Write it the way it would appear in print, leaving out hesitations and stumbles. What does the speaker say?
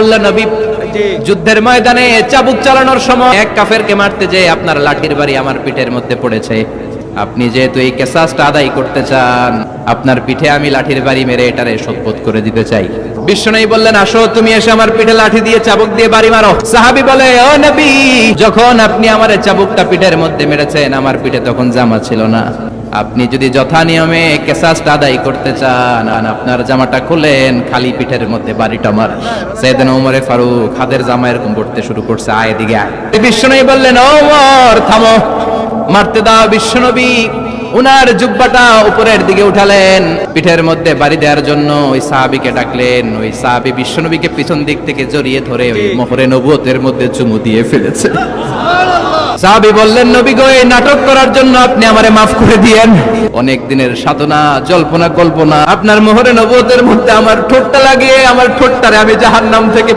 আল্লাহ নবী যুদ্ধের ময়দানে চাবুক চালানোর সময় এক কাফেরকে মারতে যেয়ে আপনার লাঠির বাড়ি আমার পিঠের মধ্যে পড়েছে। আপনি যেহেতু এই কিসাসটা আদায় করতে চান, আপনার পিঠে আমি লাঠির বাড়ি মেরে এটারে শোধ করে দিতে চাই। বিশ্বনবী বললেন, আসো তুমি এসে আমার পিঠে লাঠি দিয়ে চাবুক দিয়ে বাড়ি মারো। সাহাবী বলে, ও নবী, যখন আপনি আমার চাবুকটা পিঠের মধ্যে মেরেছেন, আমার পিঠে তখন জামা ছিল না। আপনি যদি যথা নিয়মে কিসাসটা আদায় করতে চান, আপনার জামাটা খুলেন, খালি পিঠের মধ্যে বাড়িটা মার। সাইয়েদনা ওমরে ফারুক হাতের জামা এরকম পড়তে শুরু করছে, আয় এদিকে আয়। বিশ্বনবী বললেন, ওমর থামো, মারতে দাও। বিশ্বনবী উনার জুব্বাটা উপরের দিকে উঠালেন, পিঠের মধ্যে বাড়ি দেওয়ার জন্য ওই সাহাবীকে ডাকলেন। ওই সাহাবী বিশ্বনবীকে পিছন দিক থেকে জড়িয়ে ধরে ওই মোহরে নবুয়তের মধ্যে চুমু দিয়ে ফেলেছে। সাহাবী বললেন, নবী গো, এই নাটক করার জন্য আপনি আমারে মাফ করে দিয়েন। অনেক দিনের সাধনা, জল্পনা কল্পনা, আপনার মোহরে নবুয়তের মধ্যে আমার ঠোঁটটা লাগিয়ে আমার ঠোঁটটারে আমি জাহান্নাম থেকে